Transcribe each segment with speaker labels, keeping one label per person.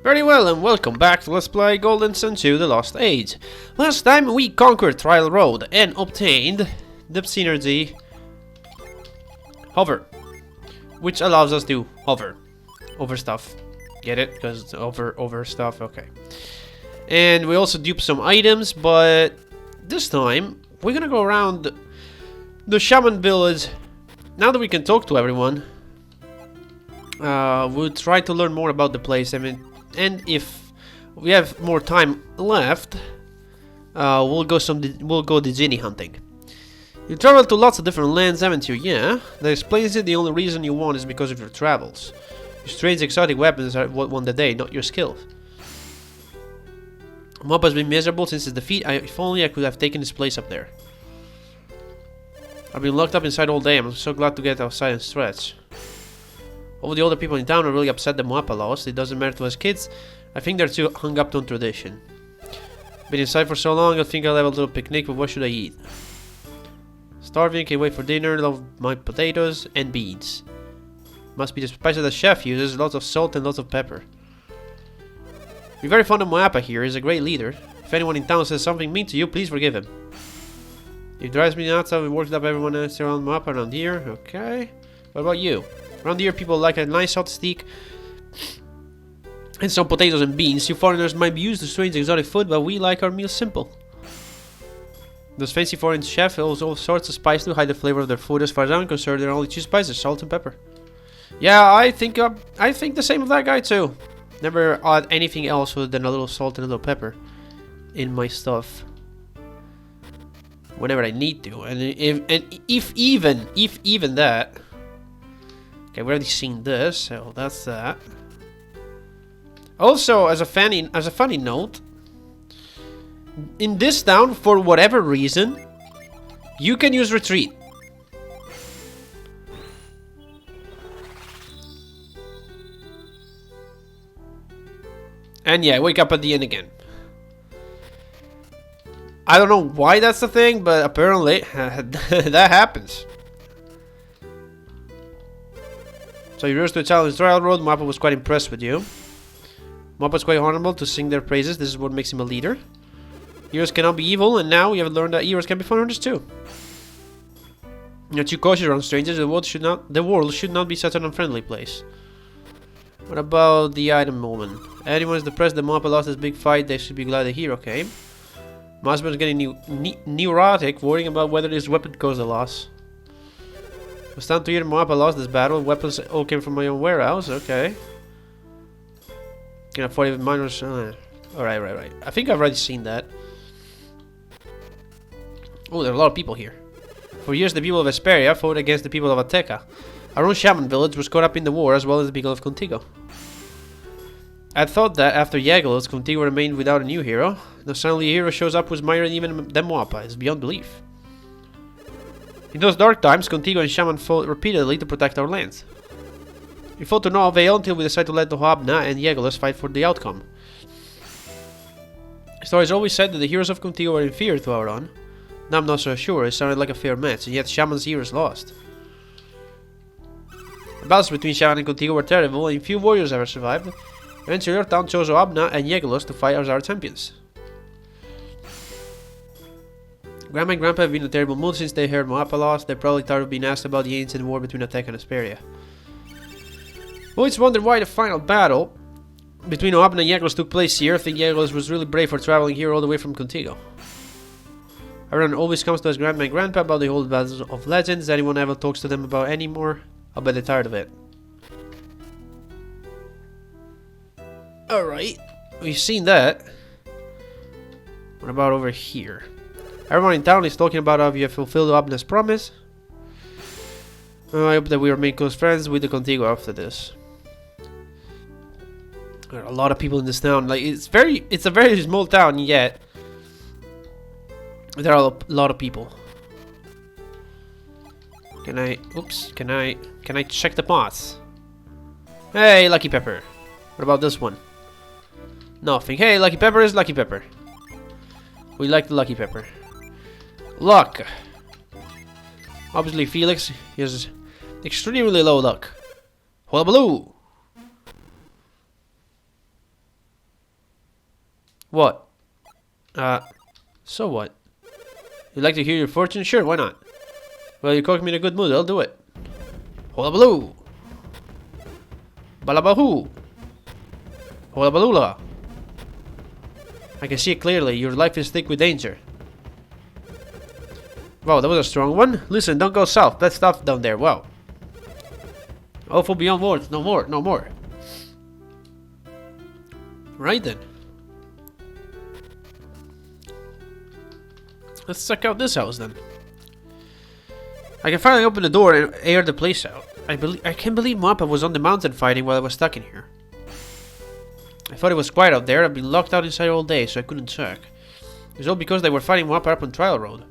Speaker 1: Very well, and welcome back to Let's Play Golden Sun 2 The Lost Age. Last time we conquered Trial Road and obtained the Psynergy hover, which allows us to hover over stuff. Get it? Because it's over stuff, okay. And we also duped some items, but this time we're gonna go around the Shaman Village. Now that we can talk to everyone, we'll try to learn more about the place. And if we have more time left, we'll go the Djinn hunting. You travel to lots of different lands, haven't you? Yeah. That explains it. The only reason you won is because of your travels. Your strange exotic weapons are what won the day, not your skills. Mob has been miserable since his defeat. If only I could have taken his place up there. I've been locked up inside all day. I'm so glad to get outside and stretch. All the older people in town are really upset that Moapa lost. It doesn't matter to us kids. I think they're too hung up on tradition. Been inside for so long, I think I'll have a little picnic, but what should I eat? Starving, can't wait for dinner, love my potatoes and beans. Must be the spices the chef uses, lots of salt and lots of pepper. We're very fond of Moapa here, he's a great leader. If anyone in town says something mean to you, please forgive him. It drives me nuts how we worked up everyone else around Moapa around here, okay. What about you? Around here, people like a nice hot steak and some potatoes and beans. You foreigners might be used to strange exotic food, but we like our meals simple. Those fancy foreign chefs use all sorts of spice to hide the flavor of their food. As far as I'm concerned, there are only two spices: salt and pepper. Yeah, I think the same of that guy too. Never add anything else other than a little salt and a little pepper in my stuff whenever I need to, and if even that. Okay, we've already seen this, so that's that. Also, as a funny note, in this town, for whatever reason, you can use retreat. And yeah, wake up at the end again. I don't know why that's the thing, but apparently that happens. So you rose to a challenge Trial Road. Mappa was quite impressed with you. Mappa was quite honorable to sing their praises. This is what makes him a leader. Heroes cannot be evil, and now you have learned that heroes can be foreigners too. You're too cautious around strangers. The world should not be such an unfriendly place. What about the item moment? Anyone is depressed that Mappa lost this big fight, they should be glad the hero came. My husband's getting neurotic, worrying about whether this weapon caused a loss. It's time to hear Moapa lost this battle. Weapons all came from my own warehouse. Okay. Can afford even minors. Alright, right. I think I've already seen that. Oh, there are a lot of people here. For years, the people of Asparia fought against the people of Ateca. Our own Shaman Village was caught up in the war, as well as the people of Contigo. I thought that after Yagelos, Contigo remained without a new hero. Now suddenly a hero shows up who's mightier even than Moapa. It's beyond belief. In those dark times, Contigo and Shaman fought repeatedly to protect our lands. We fought to no avail until we decided to let the Hoabna and Yagelos fight for the outcome. Stories always said that the heroes of Contigo were inferior to our own. Now I'm not so sure, it sounded like a fair match, and yet Shaman's heroes lost. The battles between Shaman and Contigo were terrible, and few warriors ever survived. Eventually our town chose Hoabna and Yagelos to fight as our champions. Grandma and Grandpa have been in a terrible mood since they heard Moapa lost. They're probably tired of being asked about the ancient war between Ateca and Asparia. Always wondered why the final battle between Hoabna and Yagelos took place here. I think Yagelos was really brave for traveling here all the way from Contigo. Everyone always comes to his Grandma and Grandpa about the old battles of legends. Anyone ever talks to them about anymore, I'll bet they're tired of it. Alright, we've seen that. What about over here? Everyone in town is talking about how you have fulfilled Hoabna's promise. I hope that we remain close friends with the Contigo after this. There are a lot of people in this town. Like it's a very small town, yet there are a lot of people. Can I check the pots? Hey, Lucky Pepper. What about this one? Nothing. Hey, Lucky Pepper is Lucky Pepper. We like the Lucky Pepper. Luck. Obviously, Felix has extremely low luck. Hullabaloo! What? So what? You'd like to hear your fortune? Sure, why not? Well, you caught me in a good mood, I'll do it. Holabaloo! Balabahoo! Holabaloola! I can see it clearly, your life is thick with danger. Wow, that was a strong one. Listen, don't go south, that's stuff down there, wow. Awful beyond words, no more, no more. Right then. Let's check out this house then. I can finally open the door and air the place out. I can't believe Mappa was on the mountain fighting while I was stuck in here. I thought it was quiet out there. I've been locked out inside all day, so I couldn't check. It's all because they were fighting Mappa up on Trial Road.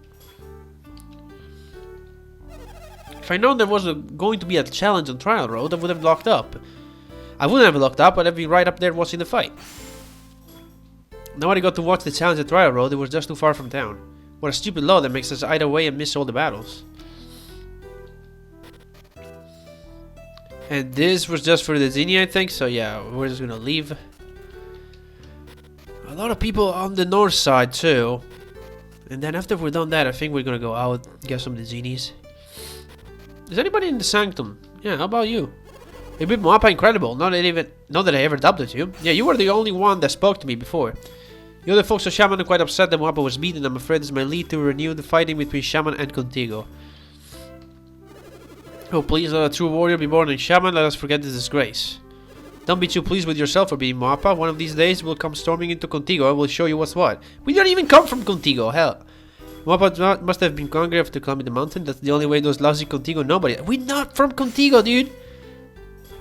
Speaker 1: If I'd known there was going to be a challenge on Trial Road, I would have locked up. I wouldn't have locked up, but I'd be right up there watching the fight. Now I got to watch the challenge at Trial Road, it was just too far from town. What a stupid law that makes us either way and miss all the battles. And this was just for the Djinn, I think, so yeah, we're just gonna leave. A lot of people on the north side too. And then after we're done that, I think we're gonna go out, get some of the Djinnies. Is anybody in the Sanctum? Yeah, how about you? You beat Moapa incredible, not that I ever doubted you. Yeah, you were the only one that spoke to me before. The other folks of Shaman are quite upset that Moapa was beaten. I'm afraid this might lead to renew the fighting between Shaman and Contigo. Oh, please let a true warrior be born in Shaman, let us forget this disgrace. Don't be too pleased with yourself for being Moapa. One of these days we'll come storming into Contigo and we'll show you what's what. We don't even come from Contigo, hell. Moapa must have been hungry after climbing the mountain. That's the only way those lousy Contigo nobody. We're not from Contigo, dude.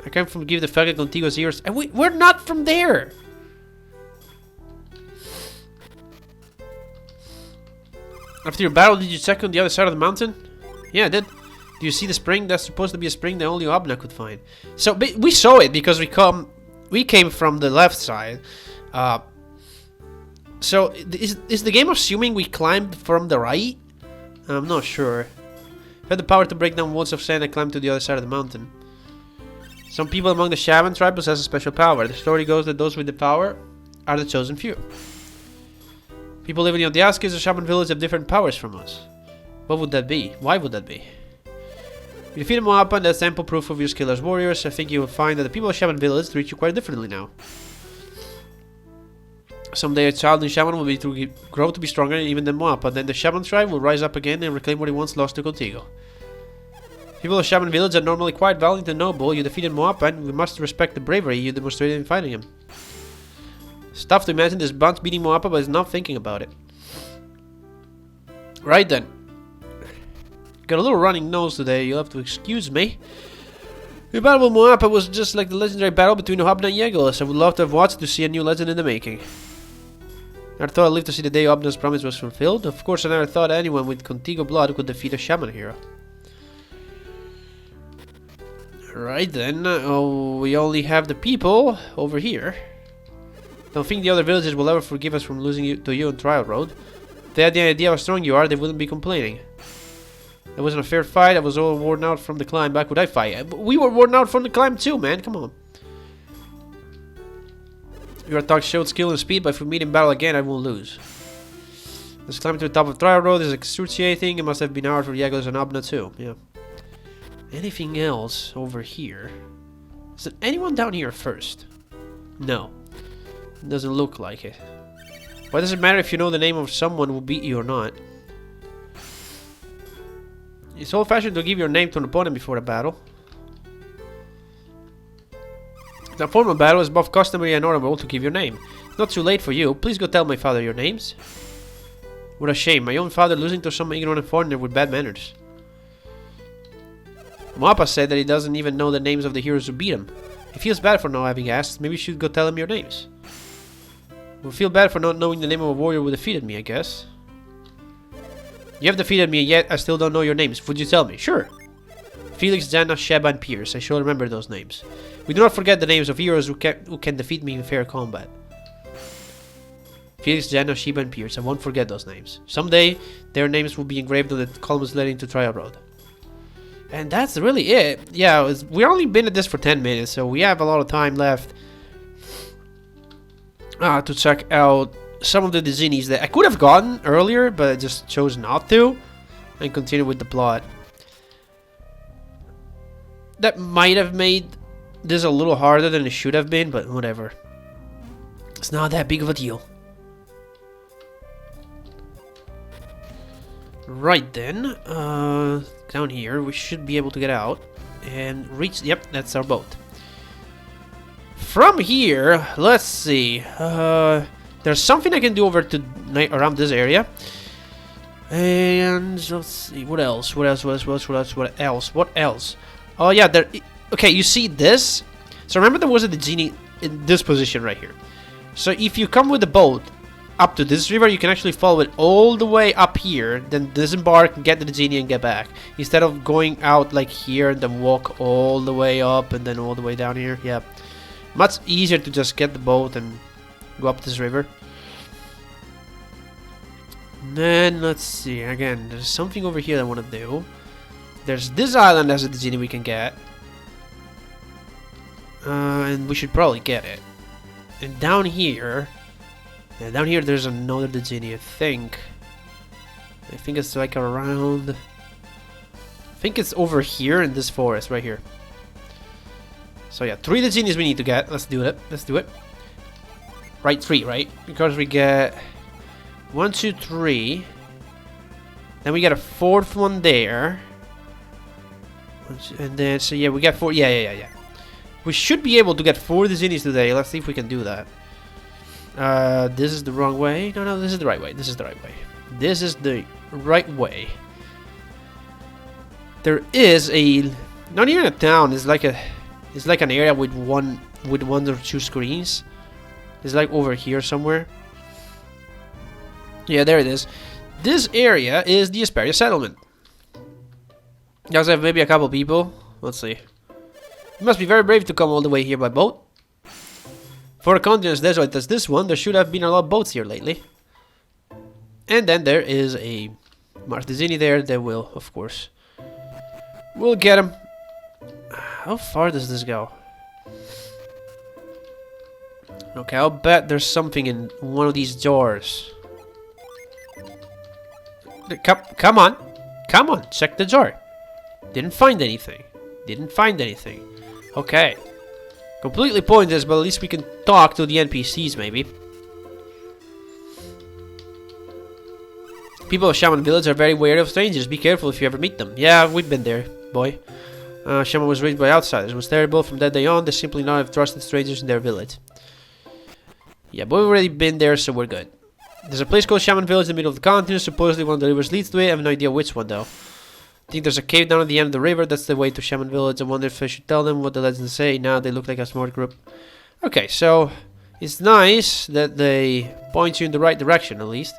Speaker 1: I can't forgive the fact that Contigo's ears. And we're not from there. After your battle, did you check on the other side of the mountain? Yeah, I did. Do you see the spring? That's supposed to be a spring that only Obna could find. So we saw it because we came from the left side. So is the game assuming we climbed from the right? I'm not sure. I had the power to break down walls of sand and climb to the other side of the mountain. Some people among the Shaman tribe possess a special power. The story goes that those with the power are the chosen few. People living in the outskirts of Shaman Village have different powers from us. What would that be? Why would that be? If you defeat Moapa, and that's ample proof of your skill as warriors, I think you will find that the people of Shaman Village treat you quite differently now. Someday a child in Shaman will grow to be stronger even than Moapa, then the Shaman tribe will rise up again and reclaim what he once lost to Contigo. People of Shaman Village are normally quite valiant and noble. You defeated Moapa, and we must respect the bravery you demonstrated in fighting him. It's tough to imagine this bunch beating Moapa, but it's not thinking about it. Right then. Got a little running nose today, you'll have to excuse me. The battle with Moapa was just like the legendary battle between Obna and Yegolas. I would love to have watched to see a new legend in the making. I never thought I'd live to see the day Obna's promise was fulfilled. Of course, I never thought anyone with Contigo blood could defeat a Shaman hero. Right then, we only have the people over here. Don't think the other villages will ever forgive us from losing you to you on Trial Road. If they had the idea how strong you are, they wouldn't be complaining. It wasn't a fair fight, I was all worn out from the climb. Back would I fight? We were worn out from the climb too, man, come on. Your attack showed skill and speed, but if we meet in battle again, I won't lose. This climb to the top of Trial Road is excruciating. It must have been hard for Yegolas and Obna too, yeah. Anything else over here? Is there anyone down here first? No. It doesn't look like it. Why does it matter if you know the name of someone who beat you or not? It's old-fashioned to give your name to an opponent before a battle. The formal battle is both customary and honorable to give your name. It's not too late for you. Please go tell my father your names. What a shame. My own father losing to some ignorant foreigner with bad manners. Moapa said that he doesn't even know the names of the heroes who beat him. He feels bad for not having asked. Maybe you should go tell him your names. We'll feel bad for not knowing the name of a warrior who defeated me, I guess. You have defeated me, yet I still don't know your names. Would you tell me? Sure. Felix, Janna, Sheba, and Pierce. I shall remember those names. We do not forget the names of heroes who can defeat me in fair combat. Felix, Janna, Sheba, and Pierce. I won't forget those names. Someday, their names will be engraved on the columns leading to Trial Road. And that's really it. Yeah, we've only been at this for 10 minutes, so we have a lot of time left to check out some of the Djinnis that I could have gotten earlier, but I just chose not to, and continue with the plot. That might have made this a little harder than it should have been, but whatever. It's not that big of a deal. Right then, down here we should be able to get out and reach. Yep, that's our boat. From here, let's see. There's something I can do over to around this area, and let's see what else. What else? Oh yeah, there. Okay, you see this? So remember there was a genie in this position right here. So if you come with the boat up to this river, you can actually follow it all the way up here, then disembark, get to the genie and get back. Instead of going out like here and then walk all the way up and then all the way down here. Yeah. Much easier to just get the boat and go up this river. Then let's see, again, there's something over here that I want to do. There's this island as a genie we can get. And we should probably get it. And down here... Yeah, down here there's another Djinn, I think. I think it's like around... I think it's over here in this forest, right here. So yeah, 3 Djinns we need to get. Let's do it. Let's do it. Right, 3, right? Because we get... 1, 2, 3. Then we get a 4th one there. And then, so yeah, we got 4. Yeah. We should be able to get 4 Djinns today. Let's see if we can do that. This is the wrong way. No, this is the right way. This is the right way. This is the right way. There is a, not even a town. It's like an area with one or 2 screens. It's like over here somewhere. Yeah, there it is. This area is the Asparia Settlement. Does have maybe a couple people. Let's see. You must be very brave to come all the way here by boat. For a continent as desolate as this one, there should have been a lot of boats here lately. And then there is a Martezini there that will, of course, we'll get him. How far does this go? Okay, I'll bet there's something in one of these jars. Come on, check the jar. Didn't find anything. Okay. Completely pointless, but at least we can talk to the NPCs, maybe. People of Shaman Village are very wary of strangers. Be careful if you ever meet them. Yeah, we've been there, boy. Shaman was raised by outsiders. It was terrible. From that day on, they simply not have trusted strangers in their village. Yeah, but we've already been there, so we're good. There's a place called Shaman Village in the middle of the continent. Supposedly one of the rivers leads to it. I have no idea which one, though. I think there's a cave down at the end of the river. That's the way to Shaman Village. I wonder if I should tell them what the legends say. Now they look like a smart group. Okay, so it's nice that they point you in the right direction, at least.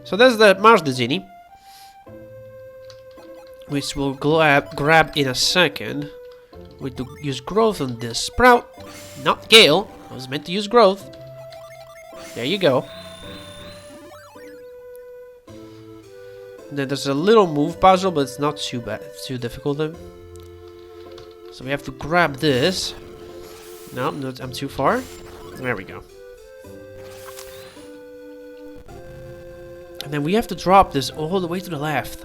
Speaker 1: So there's the Mars Djinn, which we'll grab in a second. We have to use growth on this sprout, not Gale. I was meant to use growth. There you go. Then there's a little move puzzle, but it's not too bad. It's too difficult then. So we have to grab this. No, I'm too far. There we go. And then we have to drop this all the way to the left.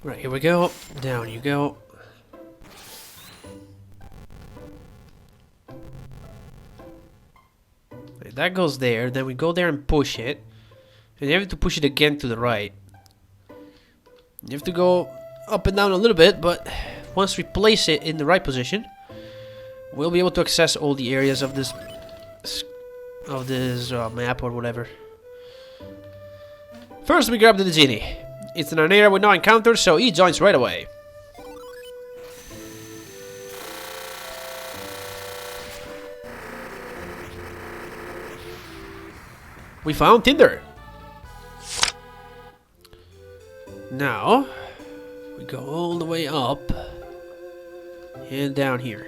Speaker 1: Right, here we go. Down you go. That goes there, then we go there and push it. And you have to push it again to the right. You have to go up and down a little bit, but once we place it in the right position, we'll be able to access all the areas of this map or whatever. First we grab the Djinn. It's in an area with no encounters, so he joins right away. We found Tinder. Now, we go all the way up and down here.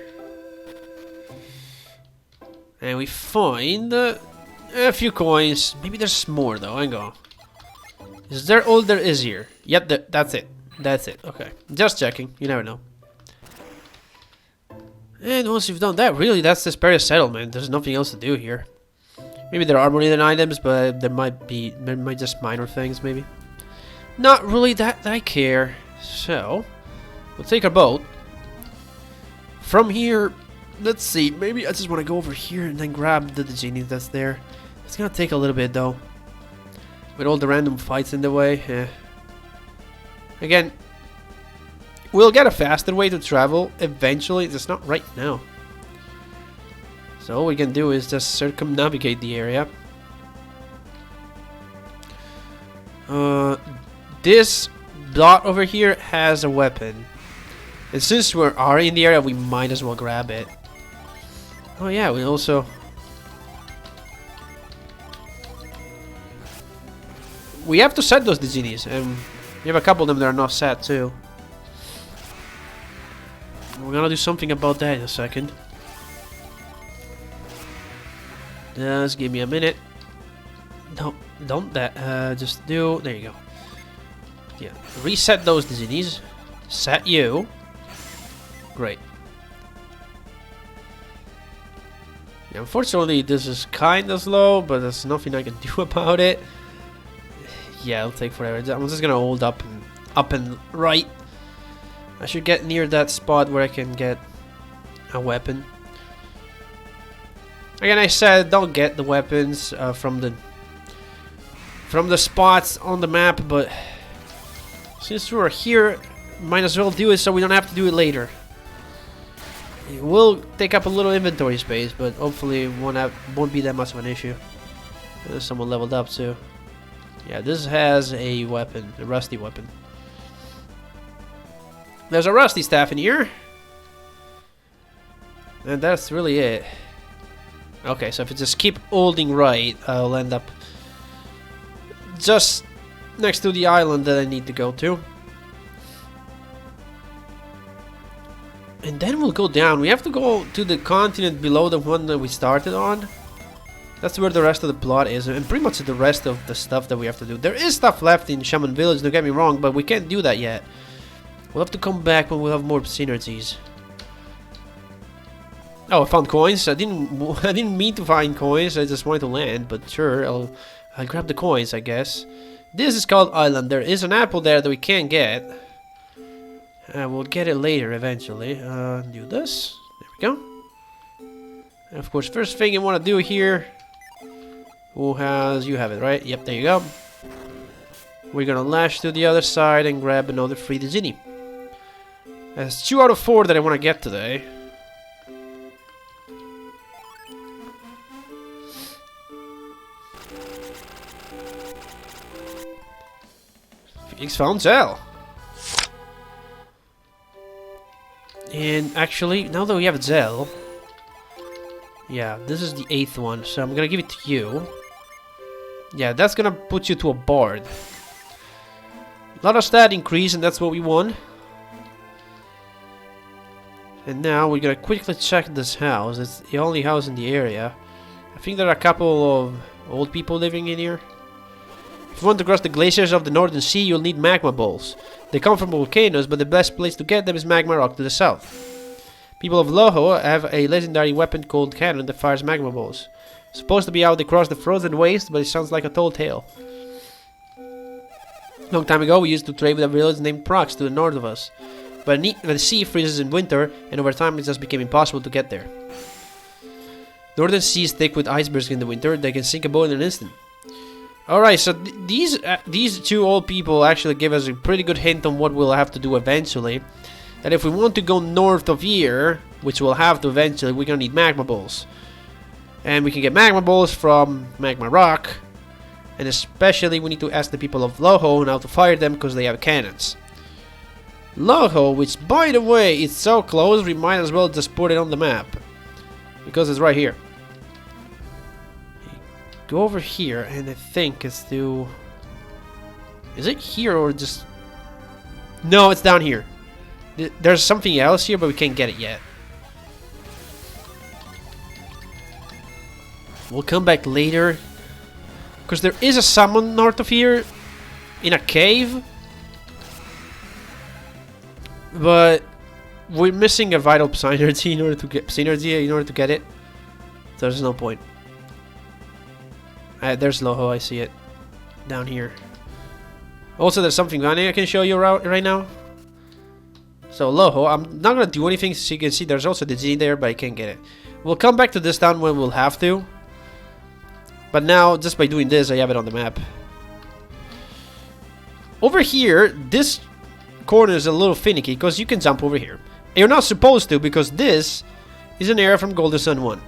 Speaker 1: And we find a few coins. Maybe there's more though. Hang on. Is there all there is here? Yep, that's it. That's it. Okay. Just checking. You never know. And once you've done that, really, that's the Asparia Settlement. There's nothing else to do here. Maybe there are more items, but there might just minor things, maybe. Not really that I care. So, we'll take our boat. From here, let's see, maybe I just want to go over here and then grab the genie that's there. It's gonna take a little bit, though. With all the random fights in the way, Again, we'll get a faster way to travel eventually, just not right now. So all we can do is just circumnavigate the area. This dot over here has a weapon. And since we are in the area, we might as well grab it. Oh yeah, we also... We have to set those genies, and we have a couple of them that are not set too. We're gonna do something about that in a second. Just give me a minute. No, don't that. Just do. There you go. Yeah, reset those genies. Set you. Great. Yeah, unfortunately, this is kind of slow, but there's nothing I can do about it. Yeah, it'll take forever. I'm just gonna hold up and right. I should get near that spot where I can get a weapon. Again, I said don't get the weapons from the spots on the map, but since we're here, might as well do it so we don't have to do it later. It will take up a little inventory space, but hopefully it won't be that much of an issue. There's someone leveled up too. Yeah, this has a weapon, a rusty weapon. There's a rusty staff in here. And that's really it. Okay, so if I just keep holding right, I'll end up just next to the island that I need to go to. And then we'll go down. We have to go to the continent below the one that we started on. That's where the rest of the plot is, and pretty much the rest of the stuff that we have to do. There is stuff left in Shaman Village, don't get me wrong, but we can't do that yet. We'll have to come back when we'll have more synergies. Oh, I found coins. I didn't mean to find coins. I just wanted to land, but sure, I'll grab the coins, I guess. This is called Island. There is an apple there that we can't get. We'll get it later, eventually. Do this. There we go. And of course, first thing you want to do here. Who has... You have it, right? Yep, there you go. We're gonna lash to the other side and grab another free Djinn. That's 2 out of 4 that I want to get today. Phoenix found Zell. And actually, now that we have Zell... Yeah, this is the 8th one, so I'm gonna give it to you. Yeah, that's gonna put you to a bard. A lot of stat increase, and that's what we want. And now we're gonna quickly check this house. It's the only house in the area. I think there are a couple of old people living in here. If you want to cross the glaciers of the Northern Sea, you'll need magma balls. They come from volcanoes, but the best place to get them is Magma Rock to the south. People of Loho have a legendary weapon called cannon that fires magma balls. It's supposed to be how they cross the frozen waste, but it sounds like a tall tale. Long time ago, we used to trade with a village named Prox to the north of us. But the sea freezes in winter, and over time it just became impossible to get there. Northern seas thick with icebergs in the winter, they can sink a boat in an instant. Alright, so these two old people actually give us a pretty good hint on what we'll have to do eventually. That if we want to go north of here, which we'll have to eventually, we're gonna need magma balls. And we can get magma balls from Magma Rock. And especially we need to ask the people of Loho how to fire them because they have cannons. Loho, which by the way is so close, we might as well just put it on the map. Because it's right here. Go over here and I think it's to... Is it here or just... No, it's down here. There's something else here, but we can't get it yet. We'll come back later. Because there is a summon north of here. In a cave. But we're missing a vital Psynergy in order to get it. So there's no point. There's Loho, I see it. Down here. Also, there's something down here I can show you right now. So, Loho, I'm not gonna do anything, so you can see there's also the Djinn there, but I can't get it. We'll come back to this town when we'll have to. But now, just by doing this, I have it on the map. Over here, this corner is a little finicky, because you can jump over here. And you're not supposed to, because this is an area from Golden Sun 1.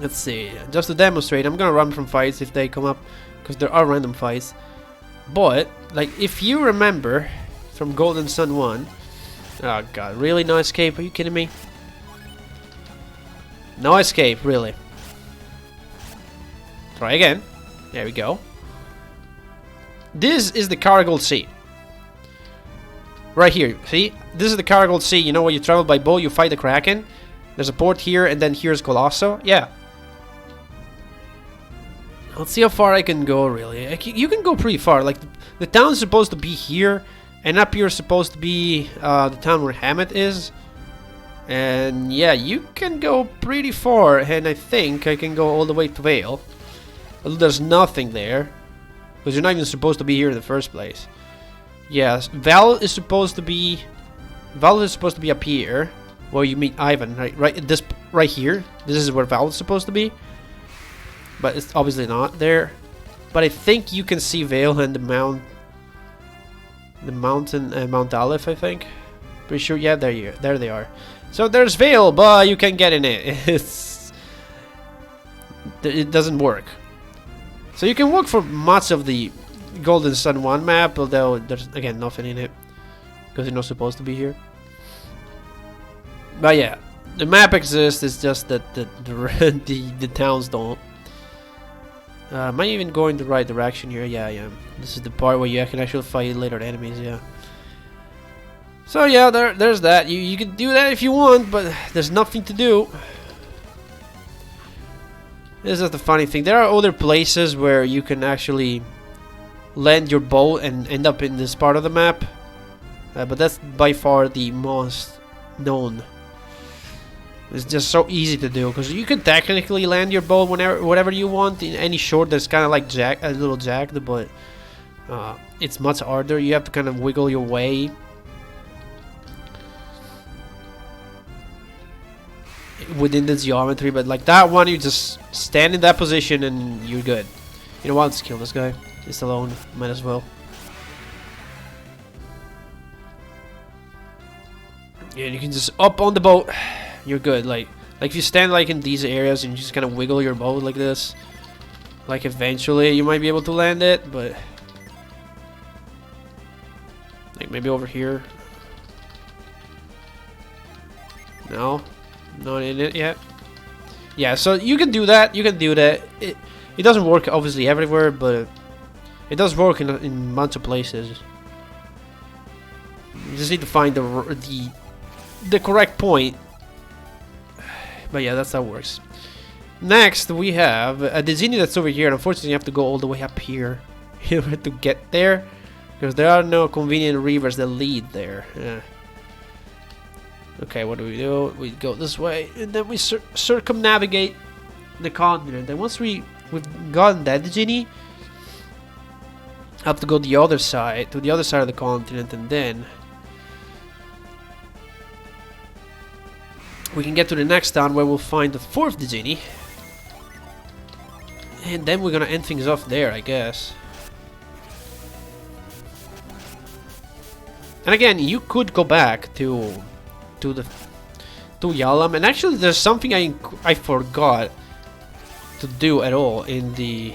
Speaker 1: Let's see, just to demonstrate, I'm gonna run from fights if they come up, because there are random fights. But, like, if you remember from Golden Sun 1, oh god, really? No escape? Are you kidding me? No escape, really. Try again. There we go. This is the Cargold Sea. Right here, see? This is the Cargold Sea. You know, when you travel by boat, you fight the Kraken. There's a port here, and then here's Colosso. Yeah. Let's see how far I can go, really. You can go pretty far. Like, the town's supposed to be here, and up here is supposed to be the town where Hammett is. And yeah, you can go pretty far, and I think I can go all the way to Vale. Although there's nothing there, because you're not even supposed to be here in the first place. Yes, Val is supposed to be up here, where you meet Ivan, right here. This is where Val is supposed to be. But it's obviously not there. But I think you can see Vale and the mountain, Mount Aleph, I think. Pretty sure, yeah, there they are. So there's Vale, but you can't get in it. It doesn't work. So you can work for much of the Golden Sun 1 map, although there's, again, nothing in it. Because you're not supposed to be here. But yeah, the map exists, it's just that the towns don't. Am I even going the right direction here? Yeah, I am. This is the part where you can actually fight later enemies, yeah. So yeah, there's that. You can do that if you want, but there's nothing to do. This is the funny thing. There are other places where you can actually land your boat and end up in this part of the map. But that's by far the most known. It's just so easy to do, because you can technically land your boat whatever you want in any shore that's kind of like a little jagged, but it's much harder. You have to kind of wiggle your way within the geometry, but like that one, you just stand in that position and you're good. You know what? Let's kill this guy. He's alone. Might as well. Yeah, you can just up on the boat. You're good. Like if you stand like in these areas and you just kind of wiggle your boat like this, like eventually you might be able to land it, but like maybe over here. No, not in it yet. Yeah, so you can do that. You can do that. It doesn't work obviously everywhere, but it does work in a bunch of places. You just need to find the correct point. But yeah, that's how it works. Next, we have a Djinn that's over here. Unfortunately, you have to go all the way up here in order to get there, because there are no convenient rivers that lead there. Yeah. Okay, what do? We go this way, and then we circumnavigate the continent. And once we've gotten that Djinn, have to go the other side, to the other side of the continent, and then we can get to the next town where we'll find the fourth Djinn. And then we're gonna end things off there, I guess. And again, you could go back to Yalam, and actually there's something I forgot to do at all in the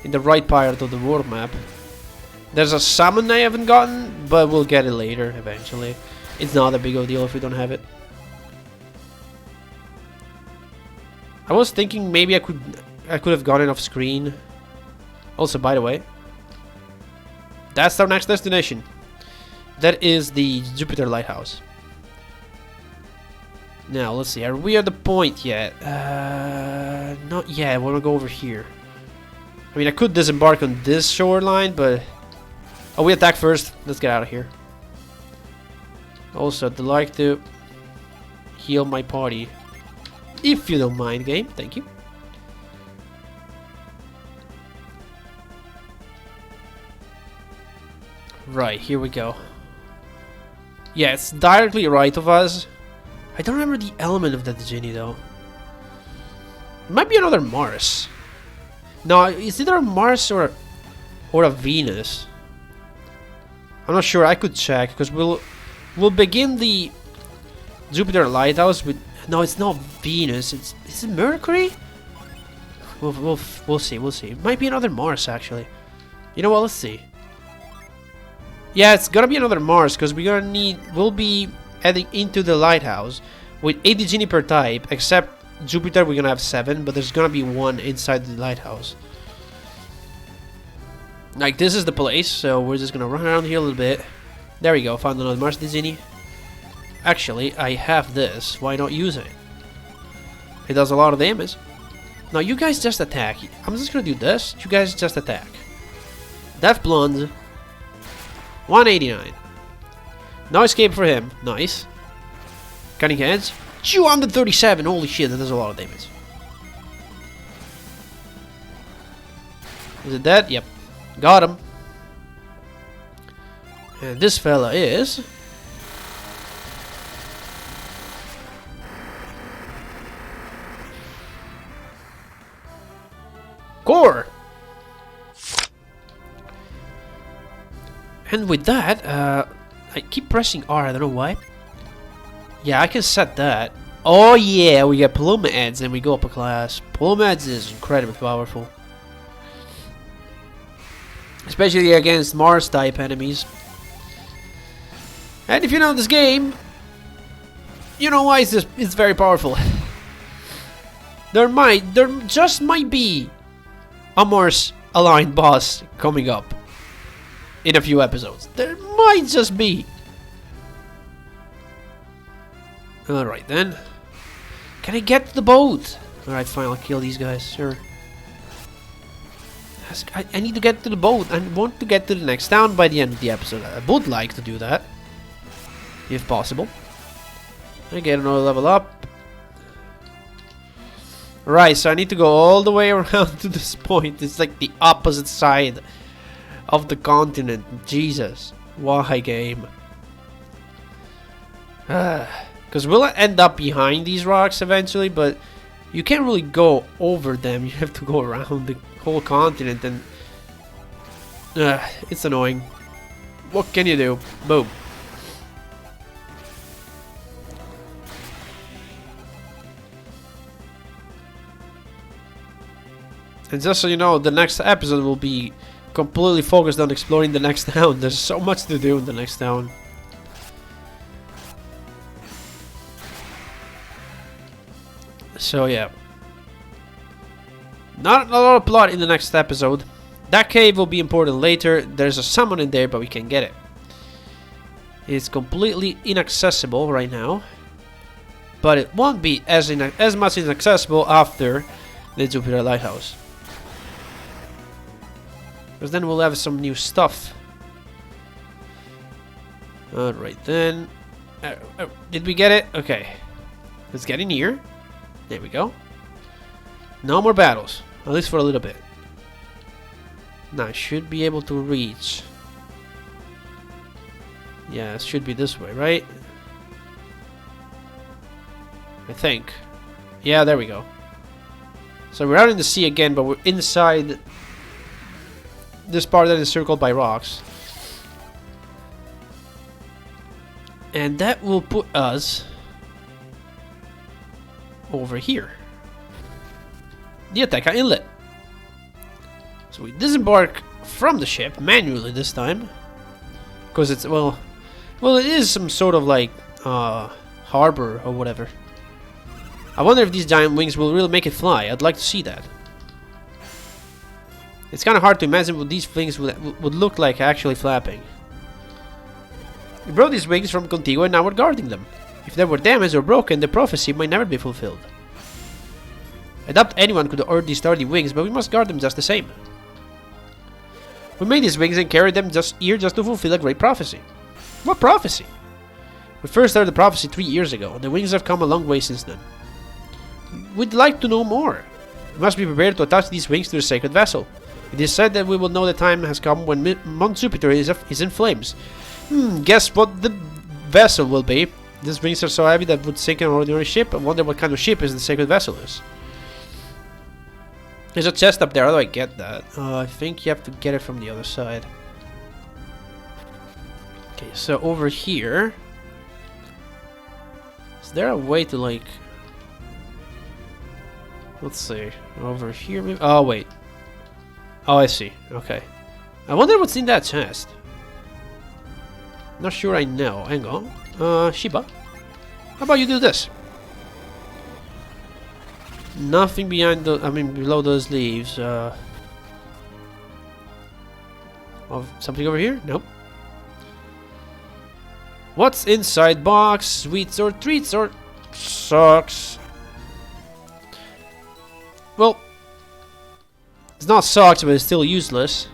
Speaker 1: right part of the world map. There's a summon I haven't gotten, but we'll get it later eventually. It's not a big of a deal if we don't have it. I was thinking maybe I could have gotten off screen. Also, by the way, that's our next destination. That is the Jupiter Lighthouse. Now, let's see. Are we at the point yet? Not yet. I want to go over here. I mean, I could disembark on this shoreline, but... Oh, we attack first. Let's get out of here. Also, I'd like to heal my party. If you don't mind, game. Thank you. Right, here we go. Yeah, it's directly right of us. I don't remember the element of that Djinn though. It might be another Mars. No, it's either a Mars or a Venus. I'm not sure. I could check because we'll begin the Jupiter lighthouse with. No, it's not Venus. Is it Mercury? We'll see. We'll see. It might be another Mars actually. You know what? Let's see. Yeah, it's gonna be another Mars because we'll be heading into the lighthouse with 80 Djinn per type, except Jupiter we're gonna have 7, but there's gonna be 1 inside the lighthouse. Like, this is the place, so we're just gonna run around here a little bit. There we go, found another Mars Djinn. Actually, I have this, why not use it? It does a lot of damage. Now you guys just attack. I'm just gonna do this, you guys just attack. Death Blonde. 189. No escape for him. Nice. Cutting heads. 237. Holy shit, that does a lot of damage. Is it dead? Yep. Got him. And this fella is... Core! And with that, I keep pressing R, I don't know why. Yeah, I can set that. Oh yeah, we get Plumage and we go up a class. Plumage is incredibly powerful. Especially against Mars type enemies. And if you know this game, you know why it's very powerful. there just might be a Mars aligned boss coming up in a few episodes. There might just be. Alright then. Can I get to the boat? Alright, fine, I'll kill these guys, sure. I need to get to the boat. I want to get to the next town by the end of the episode. I would like to do that, if possible. I get another level up. Right, so I need to go all the way around to this point. It's like the opposite side of the continent. Jesus. Why, game? Because we'll end up behind these rocks eventually, but you can't really go over them. You have to go around the whole continent, and it's annoying. What can you do? Boom. And just so you know, the next episode will be completely focused on exploring the next town. There's so much to do in the next town. So yeah. Not a lot of plot in the next episode. That cave will be important later. There's a summon in there, but we can get it. It's completely inaccessible right now. But it won't be as much inaccessible after the Jupiter Lighthouse. Because then we'll have some new stuff. Alright then. Did we get it? Okay. Let's get in here. There we go. No more battles. At least for a little bit. Now I should be able to reach. Yeah, it should be this way, right? I think. Yeah, there we go. So we're out in the sea again, but we're inside this part that is circled by rocks. And that will put us over here. The Ateca Inlet. So we disembark from the ship manually this time. Because it's, well, it is some sort of like harbor or whatever. I wonder if these giant wings will really make it fly. I'd like to see that. It's kind of hard to imagine what these wings would look like actually flapping. We brought these wings from Contigua and now we're guarding them. If they were damaged or broken, the prophecy might never be fulfilled. I doubt anyone could order these sturdy wings, but we must guard them just the same. We made these wings and carried them here just to fulfill a great prophecy. What prophecy? We first heard the prophecy 3 years ago. The wings have come a long way since then. We'd like to know more. We must be prepared to attach these wings to the sacred vessel. It is said that we will know the time has come when Mount Jupiter is in flames. Guess what the vessel will be. These wings are so heavy that would sink an ordinary ship. I wonder what kind of ship is the sacred vessel is. There's a chest up there. How do I get that? I think you have to get it from the other side. Okay, so over here. Is there a way to like... Let's see. Over here maybe? Oh, wait. Oh, I see. Okay. I wonder what's in that chest. Not sure I know. Hang on. Shiba. How about you do this? Nothing behind the... I mean, below those leaves. Of something over here? Nope. What's inside box? Sweets or treats or socks? Well, it's not socks, but it's still useless.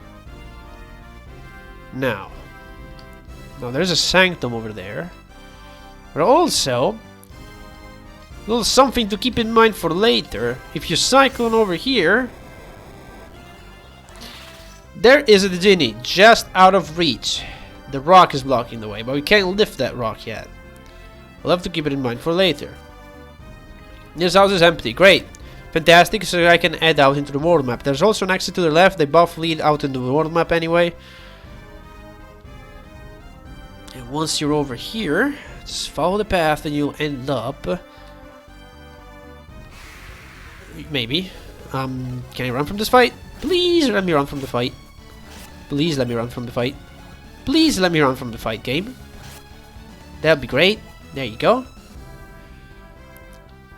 Speaker 1: Now there's a sanctum over there. But also, a little something to keep in mind for later. If you cycle on over here, there is a Djinn just out of reach. The rock is blocking the way, but we can't lift that rock yet. We'll have to keep it in mind for later. This house is empty. Great. Fantastic, so I can head out into the world map. There's also an exit to the left. They both lead out into the world map anyway. And once you're over here, just follow the path and you'll end up... Maybe. Can I run from this fight? Please let me run from the fight. Please let me run from the fight. Please let me run from the fight, game. That'd be great. There you go.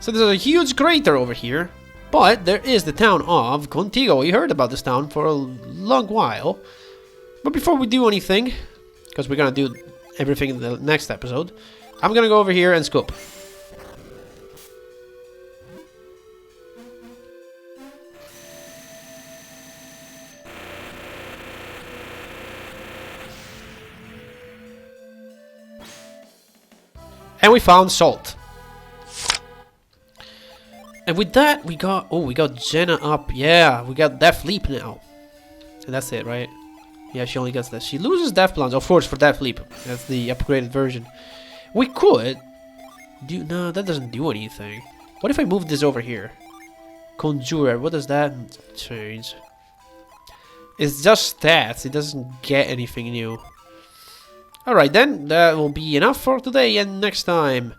Speaker 1: So there's a huge crater over here. But there is the town of Contigo. We heard about this town for a long while. But before we do anything, because we're going to do everything in the next episode, I'm going to go over here and scope. And we found salt. And with that, we got... Oh, we got Jenna up. Yeah, we got Death Leap now. And that's it, right? Yeah, she only gets that. She loses Death Plunge, of course, for Death Leap. That's the upgraded version. We could... do... No, that doesn't do anything. What if I move this over here? Conjurer, what does that change? It's just stats. It doesn't get anything new. Alright then, that will be enough for today, and next time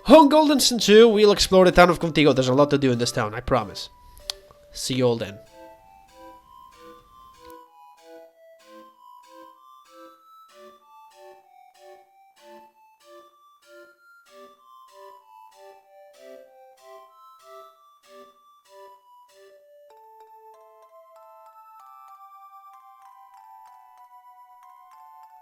Speaker 1: on Golden Sun 2 we'll explore the town of Contigo. There's a lot to do in this town, I promise. See you all then.